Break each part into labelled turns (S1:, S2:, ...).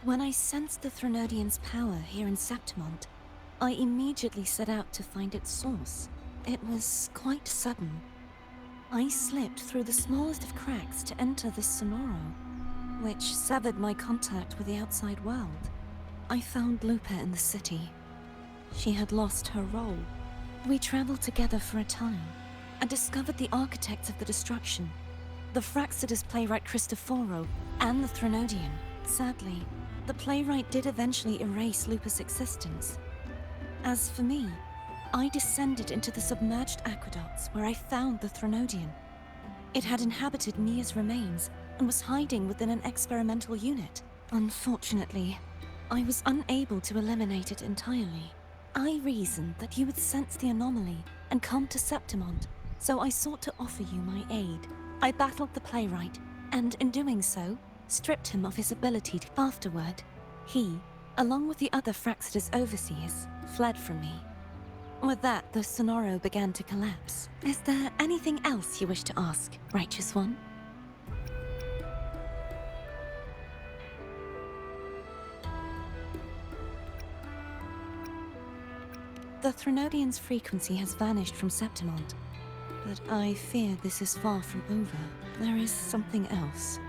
S1: When I sensed the Threnodian's power here in Septimont, I immediately set out to find its source. It was quite sudden. I slipped through the smallest of cracks to enter the Sonoro, which severed my contact with the outside world. I found Lupa in the city. She had lost her role. We traveled together for a time, and discovered the architects of the destruction, the Fraxidus playwright Cristoforo, and the Threnodian. Sadly, the playwright did eventually erase Lupa's existence. As for me, I descended into the submerged aqueducts where I found the Threnodian. It had inhabited Meeres' remains and was hiding within an experimental unit. Unfortunately, I was unable to eliminate it entirely. I reasoned that you would sense the anomaly and come to Septimont, so I sought to offer you my aid. I battled the playwright, and in doing so, stripped him of his ability to. Afterward, he, along with the other Fraxidus overseers, fled from me. With that, the Sonoro began to collapse. Is there anything else you wish to ask, Righteous One? The Threnodian's frequency has vanished from Septimont, but I fear this is far from over. There is something else.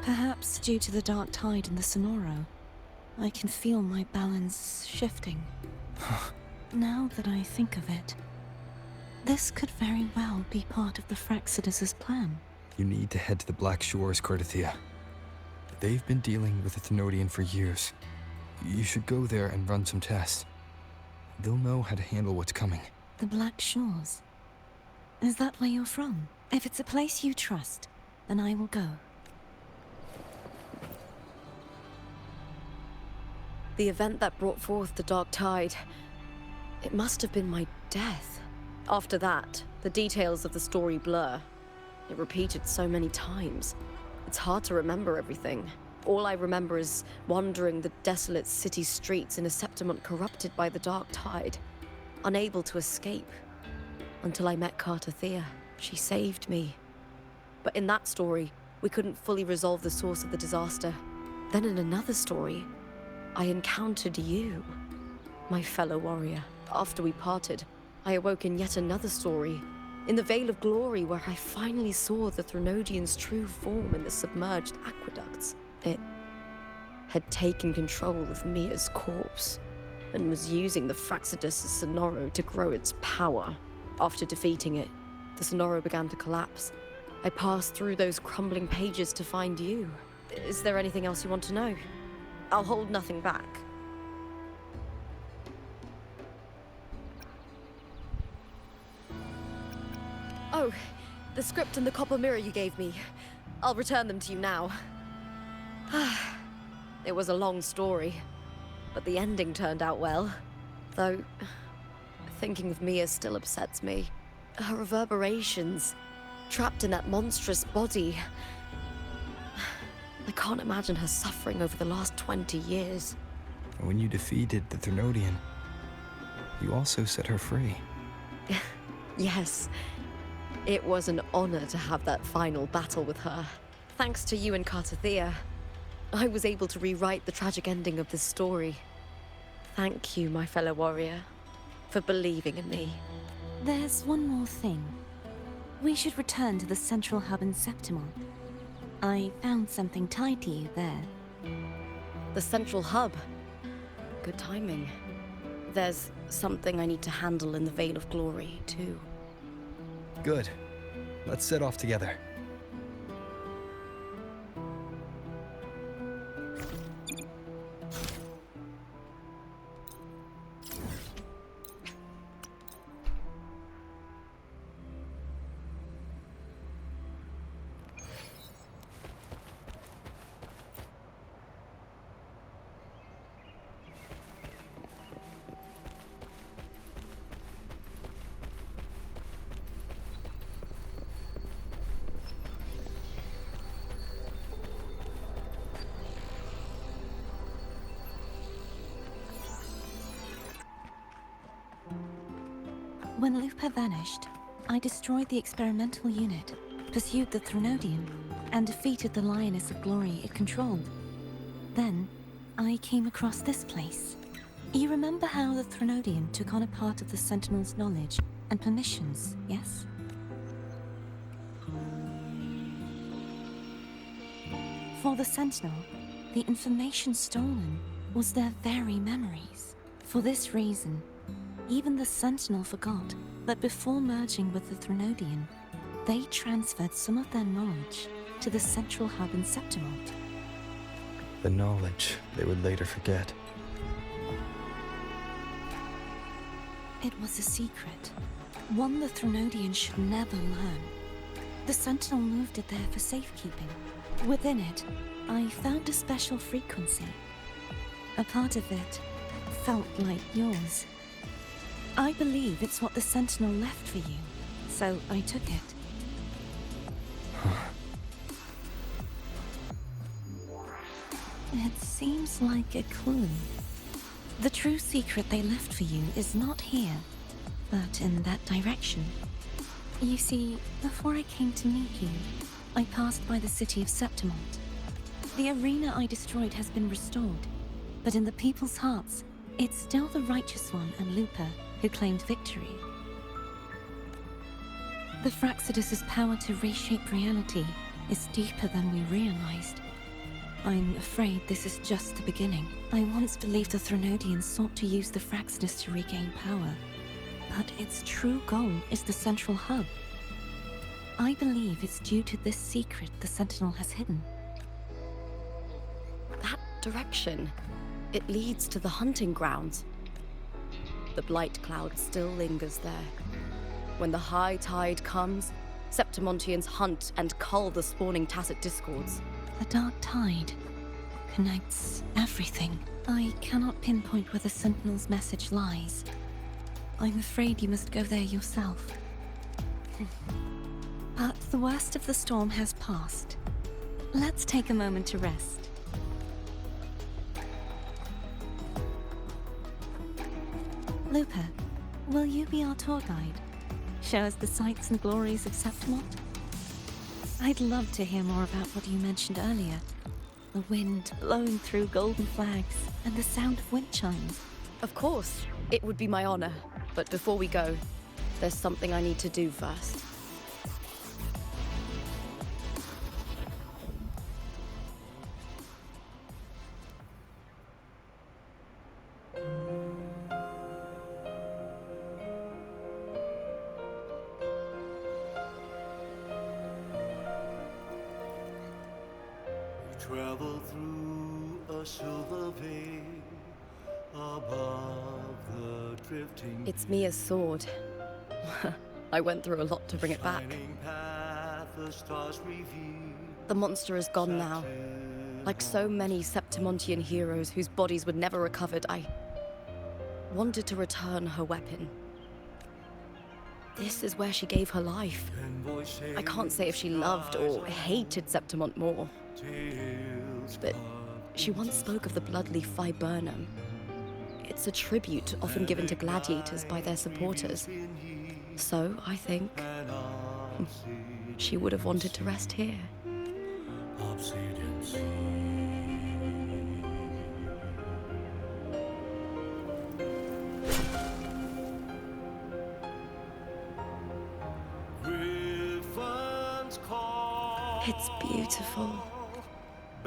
S1: Perhaps due to the dark tide in the Sonoro, I can feel my balance shifting. Now that I think of it, this could very well be part of the Fraxidus' plan.
S2: You need to head to the Black Shores, Cordothea. They've been dealing with the Thenodian for years. You should go there and run some tests. They'll know how to handle what's coming.
S1: The Black Shores? Is that where you're from? If it's a place you trust, then I will go.
S3: The event that brought forth the dark tide, it must have been my death. After that, the details of the story blur. It repeated so many times. It's hard to remember everything. All I remember is wandering the desolate city streets in a Septimont corrupted by the dark tide, unable to escape. Until I met Cartothea. She saved me. But in that story, we couldn't fully resolve the source of the disaster. Then in another story, I encountered you, my fellow warrior. After we parted, I awoke in yet another story, in the Vale of Glory, where I finally saw the Threnodian's true form in the submerged aqueducts. It had taken control of Mia's corpse, and was using the Fraxidus' Sonoro to grow its power. After defeating it, the Sonoro began to collapse. I passed through those crumbling pages to find you. Is there anything else you want to know? I'll hold nothing back. Oh, the script and the copper mirror you gave me. I'll return them to you now. It was a long story, but the ending turned out well. Though, thinking of Mia still upsets me. Her reverberations, trapped in that monstrous body. I can't imagine her suffering over the last 20 years.
S2: When you defeated the Threnodian, you also set her free.
S3: Yes. It was an honor to have that final battle with her. Thanks to you and Cartothea, I was able to rewrite the tragic ending of this story. Thank you, my fellow warrior, for believing in me.
S1: There's one more thing. We should return to the central hub in Septimont. I found something tied to you there.
S3: The central hub. Good timing. There's something I need to handle in the Vale of Glory, too.
S2: Good. Let's set off together.
S1: When Lupa vanished, I destroyed the experimental unit, pursued the Threnodian, and defeated the Lioness of Glory it controlled. Then, I came across this place. You remember how the Threnodian took on a part of the Sentinel's knowledge and permissions, yes? For the Sentinel, the information stolen was their very memories. For this reason, even the Sentinel forgot that before merging with the Threnodian, they transferred some of their knowledge to the central hub in Septimont.
S2: The knowledge they would later forget.
S1: It was a secret, one the Threnodian should never learn. The Sentinel moved it there for safekeeping. Within it, I found a special frequency. A part of it felt like yours. I believe it's what the Sentinel left for you, so I took it. It seems like a clue. The true secret they left for you is not here, but in that direction. You see, before I came to meet you, I passed by the city of Septimont. The arena I destroyed has been restored, but in the people's hearts, it's still the Righteous One and Lupa who claimed victory. The Fraxidus' power to reshape reality is deeper than we realized. I'm afraid this is just the beginning. I once believed the Threnodians sought to use the Fraxidus to regain power, but its true goal is the central hub. I believe it's due to this secret the Sentinel has hidden.
S3: That direction, it leads to the hunting grounds. The blight cloud still lingers there. When the high tide comes, Septimontians hunt and cull the spawning Tacit Discords.
S1: The dark tide connects everything. I cannot pinpoint where the Sentinel's message lies. I'm afraid you must go there yourself. But the worst of the storm has passed. Let's take a moment to rest. Lupa, will you be our tour guide? Show us the sights and glories of Septimont? I'd love to hear more about what you mentioned earlier. The wind blowing through golden flags and the sound of wind chimes.
S3: Of course, it would be my honor. But before we go, there's something I need to do first.
S4: Travel through a silver vein above the drifting.
S3: It's Mia's sword. I went through a lot to bring it back.
S4: Path, the stars reveal.
S3: The monster is gone now. Like so many Septimontian heroes whose bodies were never recovered, I wanted to return her weapon. This is where she gave her life. I can't say if she loved or hated Septimont more. But she once spoke of the bloodleaf viburnum. It's a tribute often given to gladiators by their supporters. So, I think she would have wanted to rest here.
S4: Obsidian sea. Griffin's call.
S3: It's beautiful.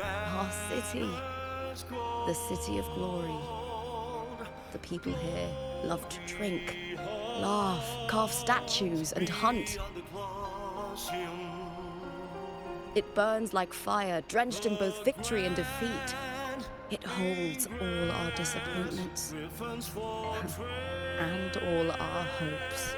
S3: Our city. The city of glory. The people here love to drink, laugh, carve statues, and hunt. It burns like fire, drenched in both victory and defeat. It holds all our disappointments and all our hopes.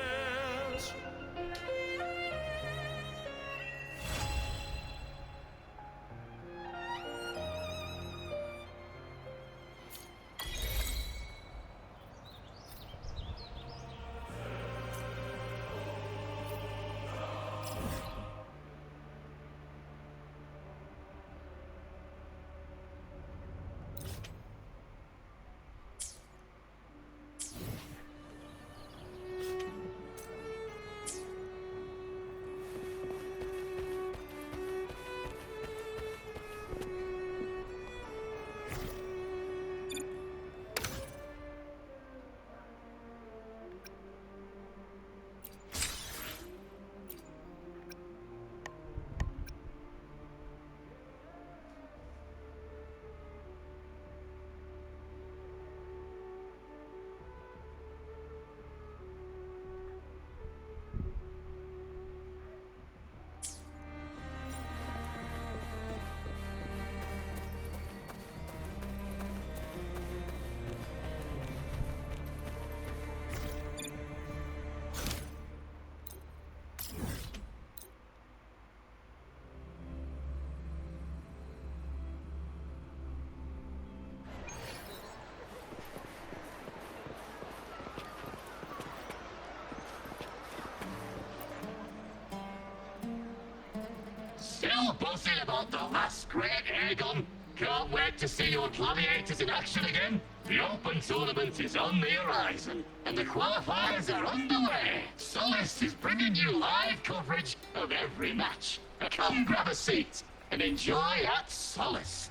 S5: all buzzing about the last great airgun. Can't wait to see your gladiators in action again. The Open Tournament is on the horizon, and the qualifiers are underway. Solace is bringing you live coverage of every match. Come grab a seat and enjoy at Solace.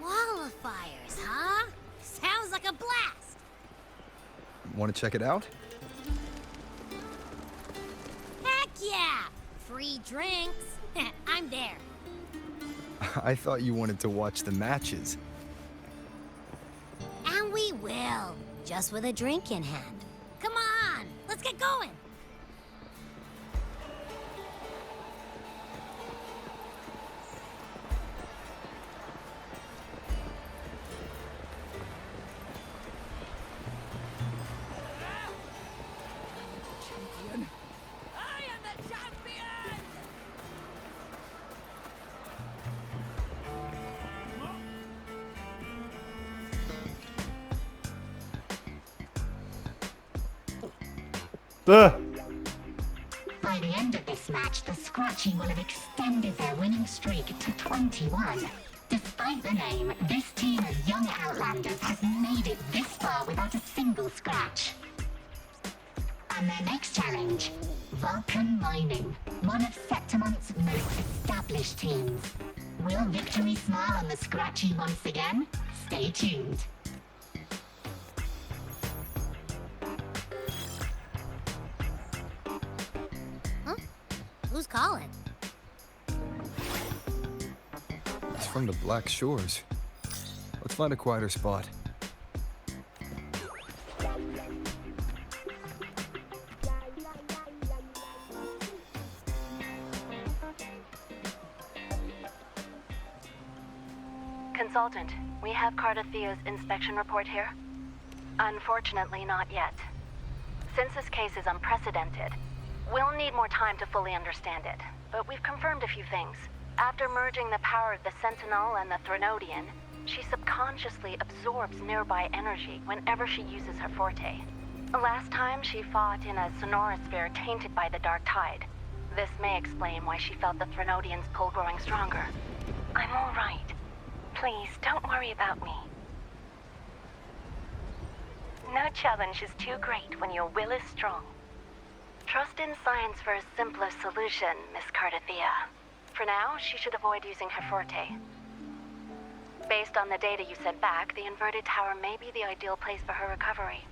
S6: Qualifiers, huh? Sounds like a blast!
S2: Want to check it out?
S6: Heck yeah! Free drinks. I'm there.
S2: I thought you wanted to watch the matches.
S6: And we will. Just with a drink in hand. Come on, let's get going.
S7: By the end of this match, the Scratchy will have extended their winning streak to 21. Despite the name, this team of young Outlanders has made it this far without a single scratch. And their next challenge, Vulcan Mining, one of Septimont's most established teams. Will victory smile on the Scratchy once again? Stay tuned.
S6: Who's calling?
S2: It's from the Black Shores. Let's find a quieter spot.
S8: Consultant, we have Cardathea's inspection report here. Unfortunately, not yet. Since this case is unprecedented, we'll need more time to fully understand it, but we've confirmed a few things. After merging the power of the Sentinel and the Threnodian, she subconsciously absorbs nearby energy whenever she uses her forte. Last time, she fought in a sonorosphere tainted by the Dark Tide. This may explain why she felt the Threnodian's pull growing stronger. I'm all right. Please, don't worry about me. No challenge is too great when your will is strong. Trust in science for a simpler solution, Miss Cardathea. For now, she should avoid using her forte. Based on the data you sent back, the inverted tower may be the ideal place for her recovery.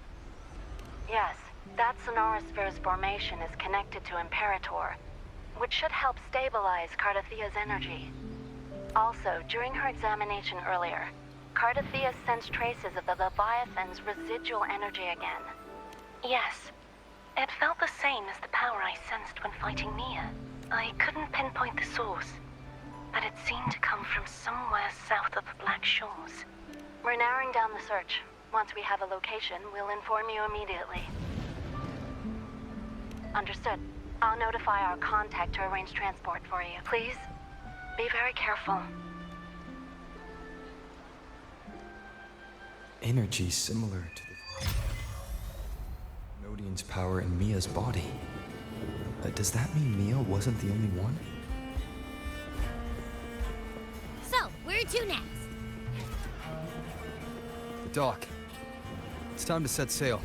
S8: Yes, that sonorosphere's formation is connected to Imperator, which should help stabilize Cardathea's energy. Also, during her examination earlier, Cardathea sensed traces of the Leviathan's residual energy again. Yes. It felt the same as the power I sensed when fighting Mia. I couldn't pinpoint the source, but it seemed to come from somewhere south of the Black Shores. We're narrowing down the search. Once we have a location, we'll inform you immediately. Understood. I'll notify our contact to arrange transport for you. Please, be very careful.
S2: Energy similar to the Nodian's power in Mia's body. Does that mean Mia wasn't the only one?
S6: So, where to next?
S2: The dock. It's time to set sail.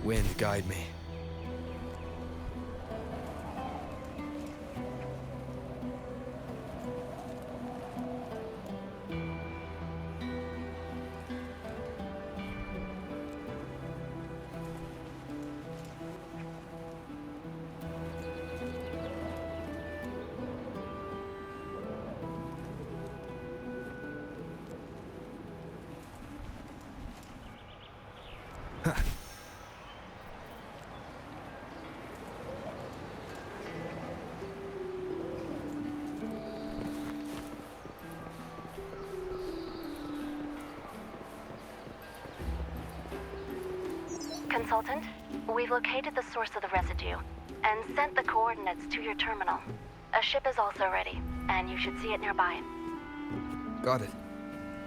S2: Wind, guide me.
S8: Consultant, we've located the source of the residue and sent the coordinates to your terminal. A ship is also ready, and you should see it nearby.
S2: Got it.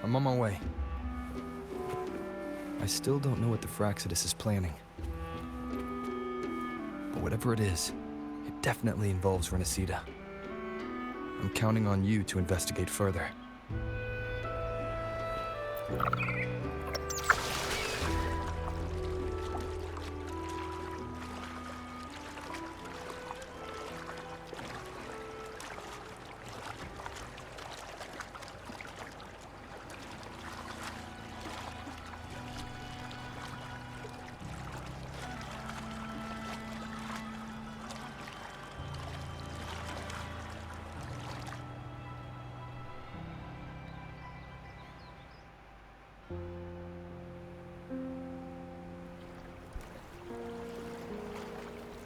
S2: I'm on my way. I still don't know what the Fraxidus is planning. But whatever it is, it definitely involves Renacida. I'm counting on you to investigate further.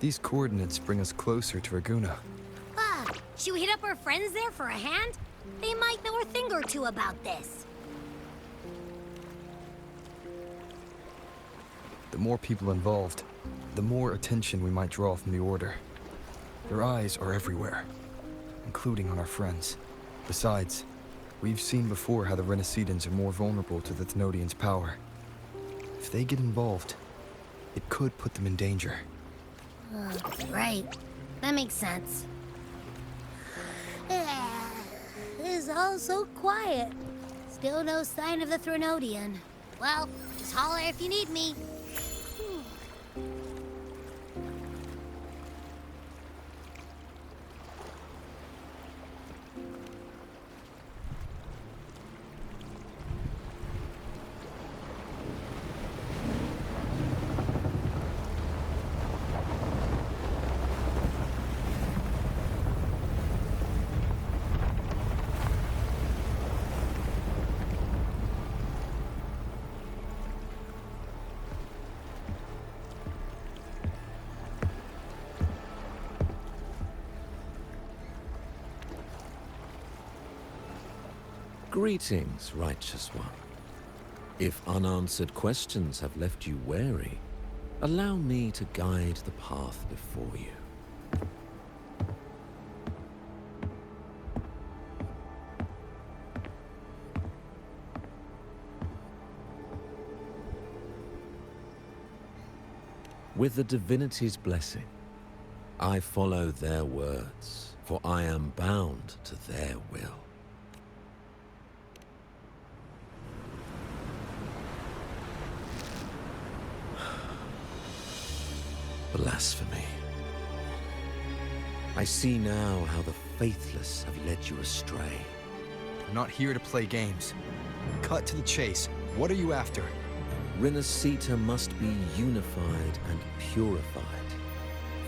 S2: These coordinates bring us closer to Raguna.
S6: Should we hit up our friends there for a hand? They might know a thing or two about this.
S2: The more people involved, the more attention we might draw from the Order. Their eyes are everywhere, including on our friends. Besides, we've seen before how the Renacidans are more vulnerable to the Thenodians' power. If they get involved, it could put them in danger.
S6: Right. That makes sense. It's all so quiet. Still no sign of the Thenodian. Well, just holler if you need me.
S9: Greetings, righteous one. If unanswered questions have left you wary, allow me to guide the path before you. With the divinity's blessing, I follow their words, for I am bound to their will. Blasphemy. I see now how the faithless have led you astray.
S2: I'm not here to play games. Cut to the chase. What are you after?
S9: Renacida must be unified and purified,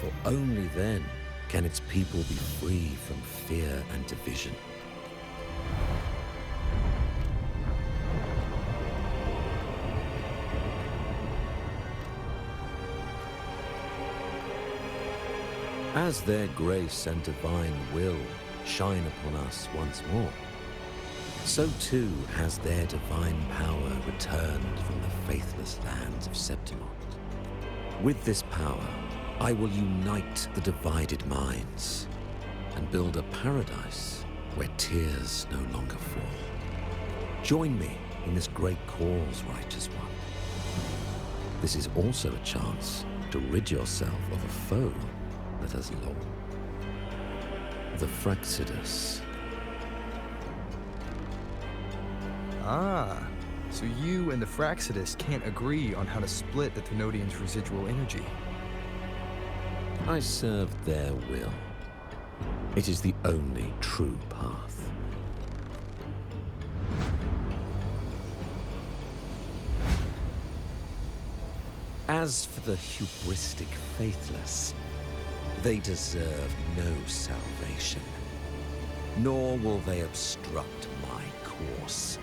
S9: for only then can its people be free from fear and division. As their grace and divine will shine upon us once more, so too has their divine power returned from the faithless lands of Septimont. With this power, I will unite the divided minds and build a paradise where tears no longer fall. Join me in this great cause, righteous one. This is also a chance to rid yourself of a foe that has long. The Fraxidus.
S2: Ah, so you and the Fraxidus can't agree on how to split the Thenodians' residual energy.
S9: I serve their will. It is the only true path. As for the hubristic faithless, they deserve no salvation, nor will they obstruct my course.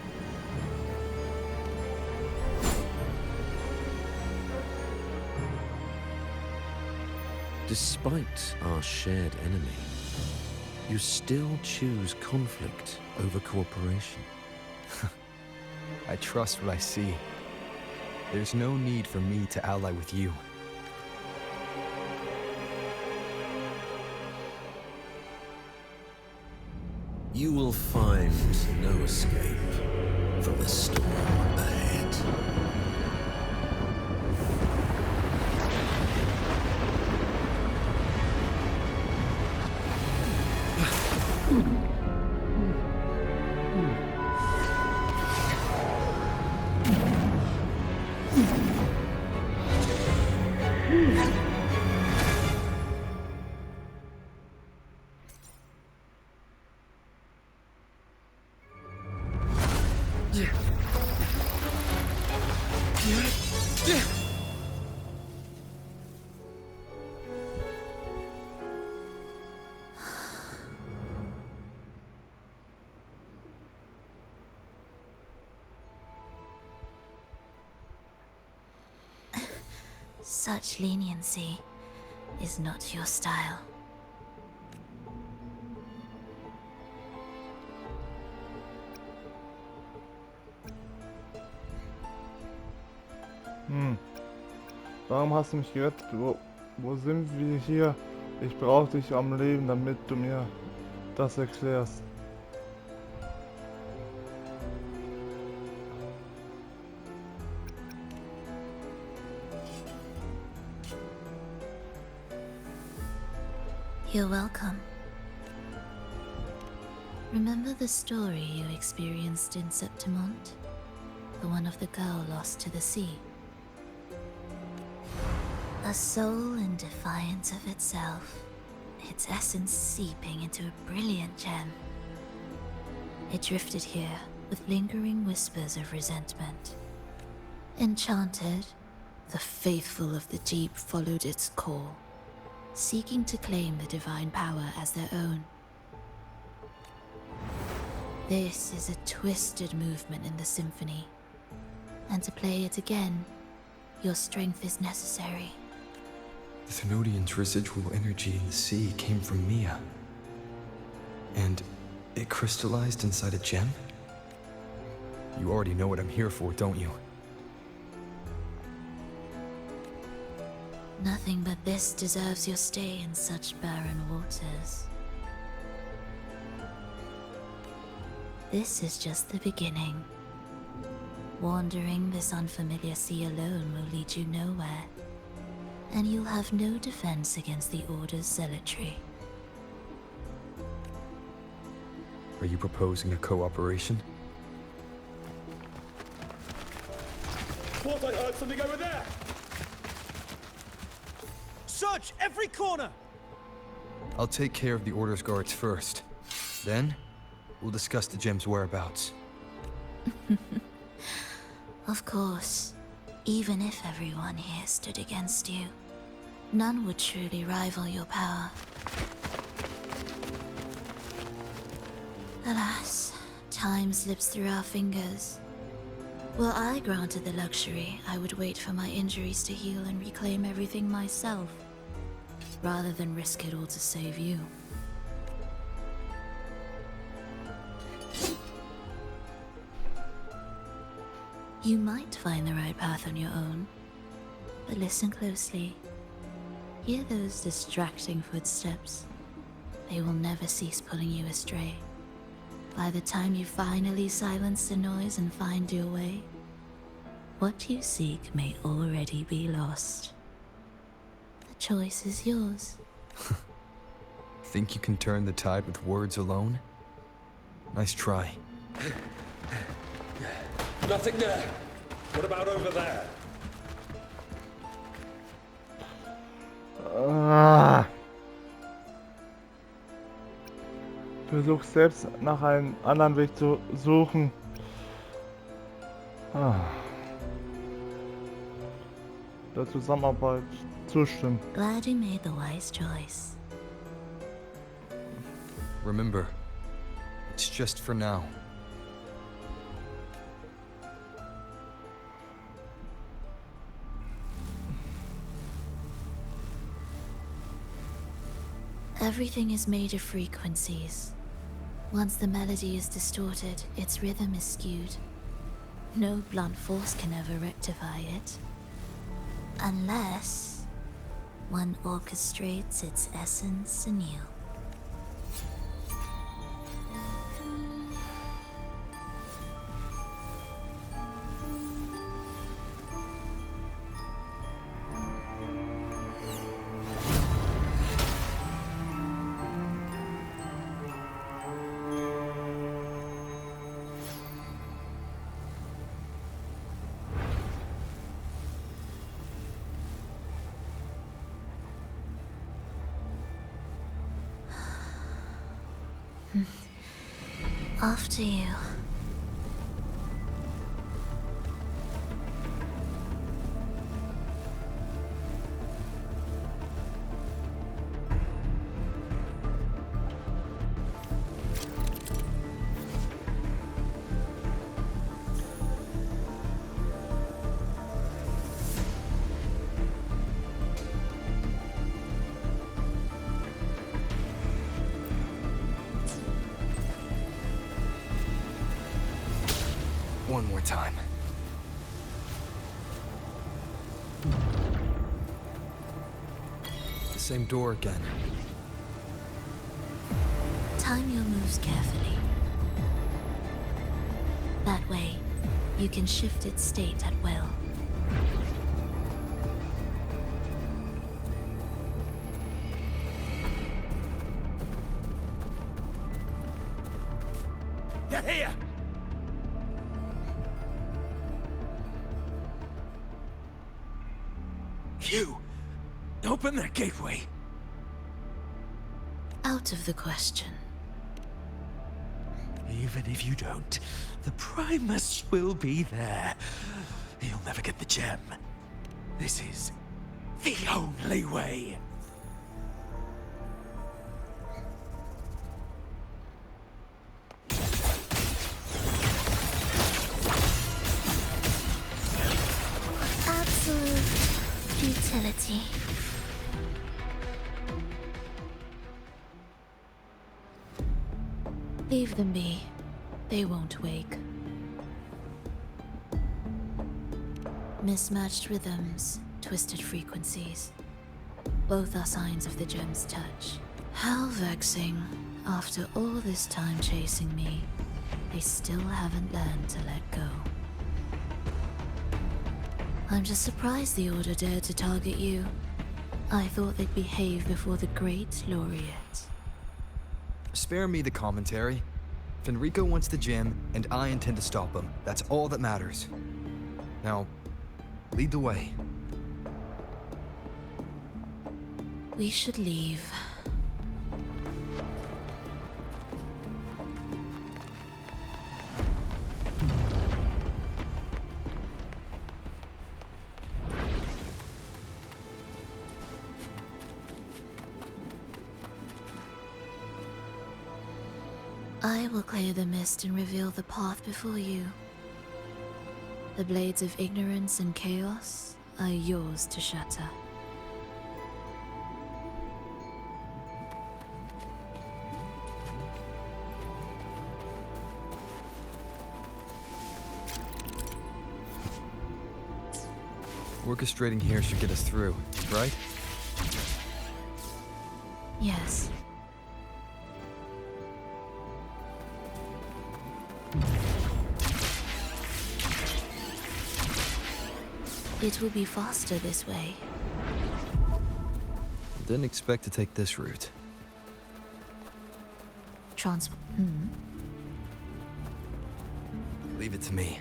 S9: Despite our shared enemy, you still choose conflict over cooperation.
S2: I trust what I see. There's no need for me to ally with you.
S9: You will find no escape from the storm ahead.
S1: Such leniency is not your style.
S10: Warum hast du mich gerettet? Wo sind wir hier? Ich brauche dich am Leben, damit du mir das erklärst.
S1: You're welcome. Remember the story you experienced in Septimont? The one of the girl lost to the sea? A soul in defiance of itself, its essence seeping into a brilliant gem. It drifted here with lingering whispers of resentment. Enchanted, the faithful of the deep followed its call, seeking to claim the divine power as their own. This is a twisted movement in the symphony, and to play it again, your strength is necessary.
S2: The Thenodian's residual energy in the sea came from Mia. And it crystallized inside a gem? You already know what I'm here for, don't you?
S1: Nothing but this deserves your stay in such barren waters. This is just the beginning. Wandering this unfamiliar sea alone will lead you nowhere, and you'll have no defense against the Order's zealotry.
S2: Are you proposing a cooperation?
S11: Thought I heard something over there! Search every corner!
S2: I'll take care of the Order's guards first. Then, we'll discuss the gem's whereabouts.
S1: Of course. Even if everyone here stood against you, none would truly rival your power. Alas, time slips through our fingers. Were I granted the luxury, I would wait for my injuries to heal and reclaim everything myself, rather than risk it all to save you. You might find the right path on your own, but listen closely. Hear those distracting footsteps. They will never cease pulling you astray. By the time you finally silence the noise and find your way, what you seek may already be lost. The choice is yours.
S2: Think you can turn the tide with words alone? Nice try.
S11: Nothing there! What about over there?
S10: Versuch selbst nach einem anderen Weg zu suchen. Der Zusammenarbeit zustimmen.
S1: Glad you made the wise choice.
S2: Remember, it's just for now.
S1: Everything is made of frequencies. Once the melody is distorted, its rhythm is skewed. No blunt force can ever rectify it. Unless one orchestrates its essence anew. After you.
S2: One more time. The same door again.
S1: Time your moves carefully. That way, you can shift its state at will.
S11: Get here! You! Open that gateway!
S1: Out of the question.
S11: Even if you don't, the Primus will be there. You'll never get the gem. This is the only way.
S1: Absolute futility. Leave them be. They won't wake. Mismatched rhythms, twisted frequencies. Both are signs of the gem's touch. How vexing. After all this time chasing me, they still haven't learned to let go. I'm just surprised the Order dared to target you. I thought they'd behave before the Great Laureate.
S2: Spare me the commentary. Fenrico wants the gem, and I intend to stop him. That's all that matters. Now, lead the way.
S1: We should leave. I will clear the mist and reveal the path before you. The blades of ignorance and chaos are yours to shatter.
S2: Orchestrating here should get us through, right?
S1: Yes. It will be faster this way.
S2: Didn't expect to take this route. Leave it to me.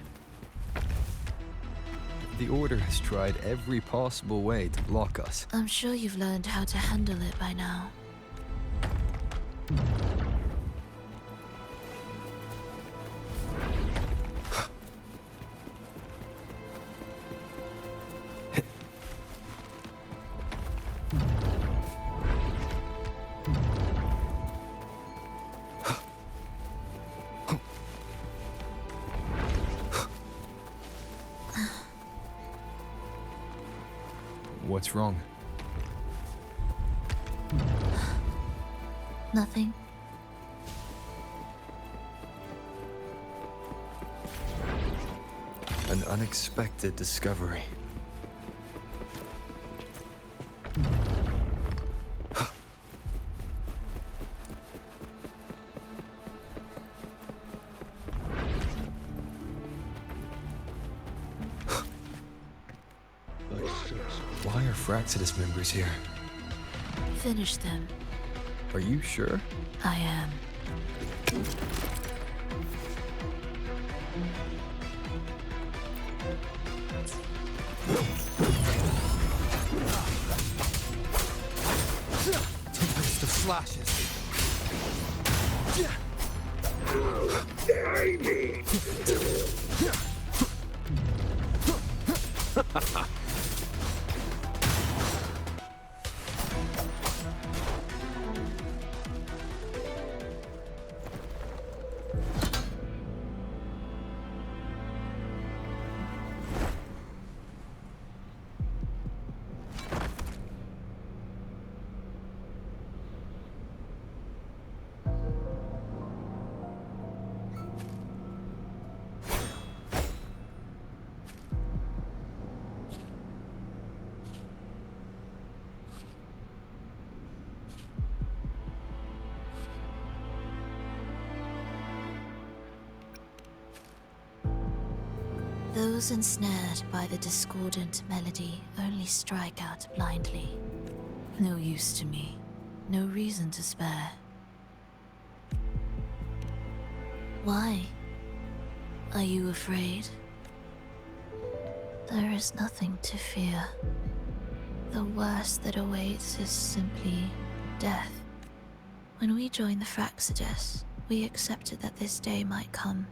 S2: The Order has tried every possible way to block us.
S1: I'm sure you've learned how to handle it by now.
S2: What's wrong?
S1: Nothing.
S2: An unexpected discovery. Why are Fraxidus members here?
S1: Finish them.
S2: Are you sure?
S1: I am.
S11: Tempest of slashes.
S1: Those ensnared by the discordant melody only strike out blindly. No use to me. No reason to spare. Why? Are you afraid? There is nothing to fear. The worst that awaits is simply death. When we joined the Fraxidus, we accepted that this day might come.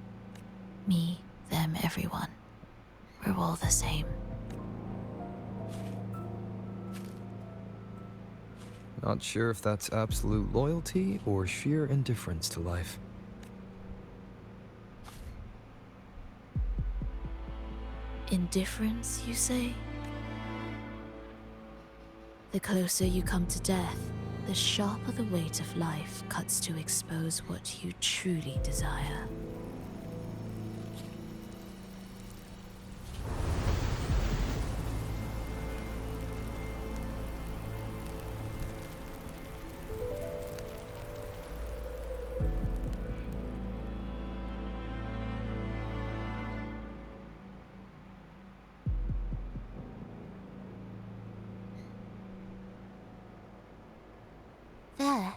S1: Me, them, everyone. We're all the same.
S2: Not sure if that's absolute loyalty or sheer indifference to life.
S1: Indifference, you say? The closer you come to death, the sharper the weight of life cuts to expose what you truly desire. There.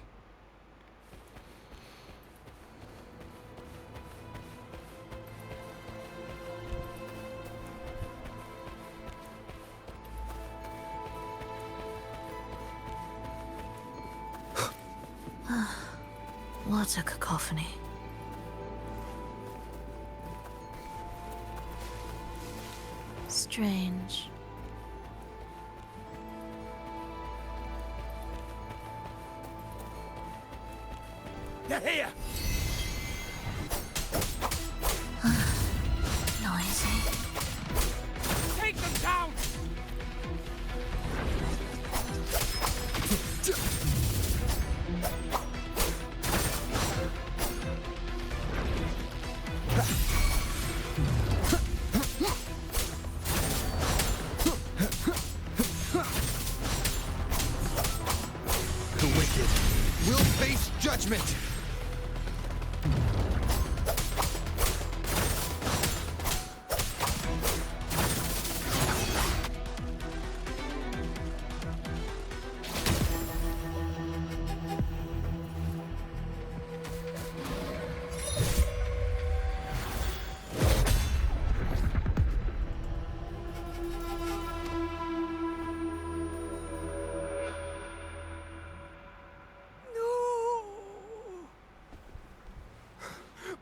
S1: What a cacophony. Strange.
S11: They're here!
S1: Noisy.
S11: Take them down!
S2: The wicked will face judgment!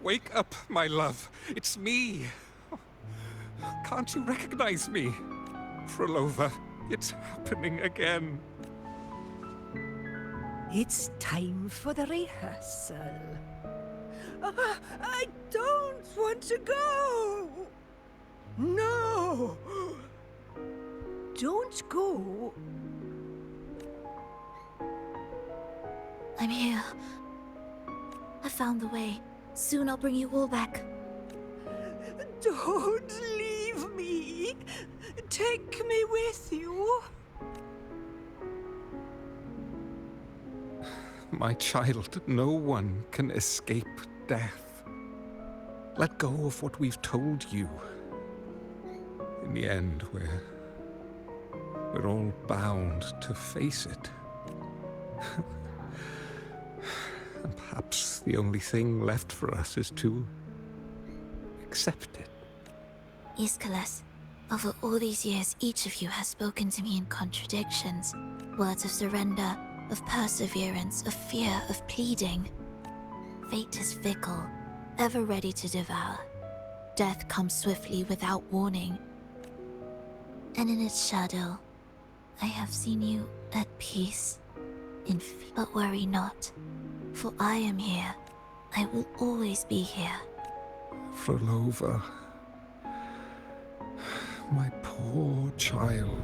S11: Wake up, my love. It's me. Can't you recognize me? Frolova, it's happening again.
S12: It's time for the rehearsal. I don't want to go! No! Don't go!
S1: I'm here. I found the way. Soon I'll bring you all back.
S12: Don't leave Leave me. Take me with you.
S11: My child, no one can escape death. Let go of what we've told you. In the end, we're all bound to face it. And perhaps the only thing left for us is to accept it.
S1: Iskalas, over all these years, each of you has spoken to me in contradictions. Words of surrender, of perseverance, of fear, of pleading. Fate is fickle, ever ready to devour. Death comes swiftly without warning. And in its shadow, I have seen you at peace. But worry not, for I am here. I will always be here.
S11: Frolova, my poor child.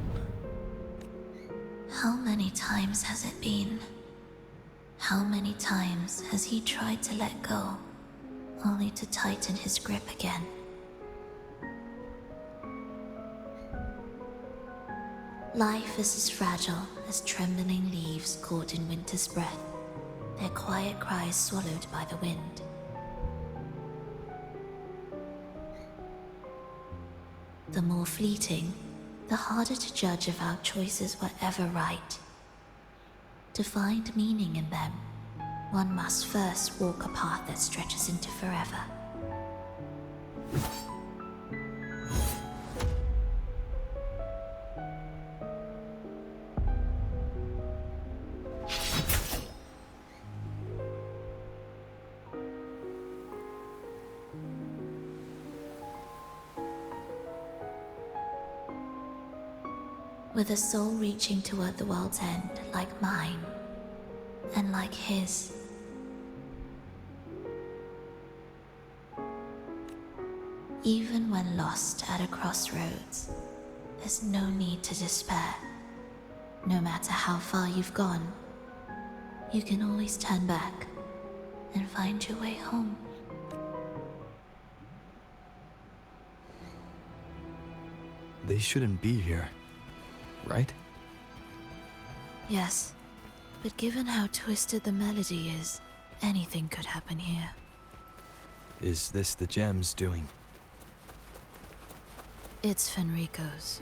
S1: How many times has it been? How many times has he tried to let go, only to tighten his grip again? Life is as fragile as trembling leaves caught in winter's breath, their quiet cries swallowed by the wind. The more fleeting, the harder to judge if our choices were ever right. To find meaning in them, one must first walk a path that stretches into forever. With a soul reaching toward the world's end like mine, and like his. Even when lost at a crossroads, there's no need to despair. No matter how far you've gone, you can always turn back and find your way home.
S2: They shouldn't be here, right?
S1: Yes, but given how twisted the melody is, anything could happen here.
S2: Is this the gem's doing?
S1: It's Fenrico's.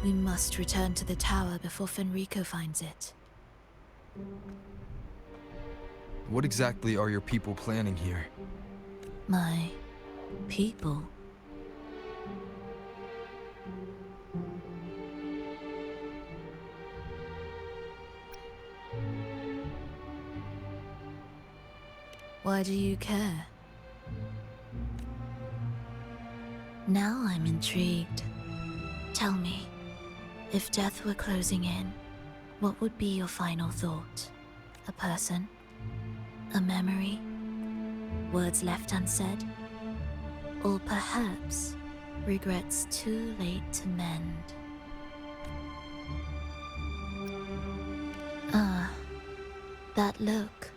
S1: We must return to the tower before Fenrico finds it.
S2: What exactly are your people planning here?
S1: My people? Why do you care? Now I'm intrigued. Tell me, if death were closing in, what would be your final thought? A person? A memory? Words left unsaid? Or perhaps regrets too late to mend? Ah, that look.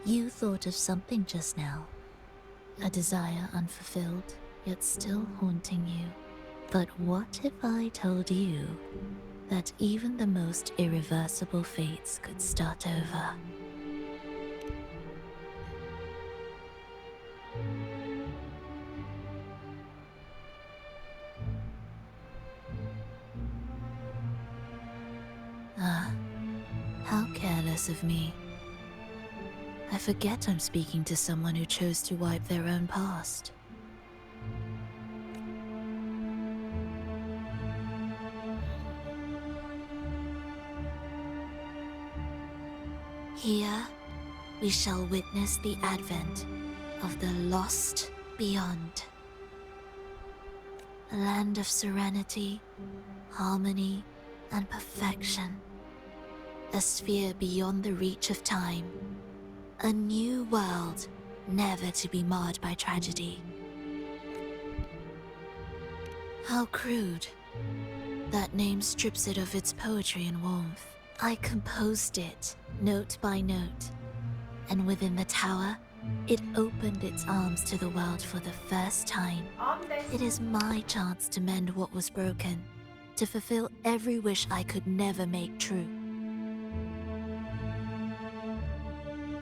S1: You thought of something just now. A desire unfulfilled, yet still haunting you. But what if I told you that even the most irreversible fates could start over? Ah, how careless of me. I forget I'm speaking to someone who chose to wipe their own past. Here, we shall witness the advent of the lost beyond. A land of serenity, harmony, and perfection.
S13: A sphere beyond the reach of time. A new world, never to be marred by tragedy. How crude. That name strips it of its poetry and warmth. I composed it, note by note. And within the tower, it opened its arms to the world for the first time. It is my chance to mend what was broken, to fulfill every wish I could never make true.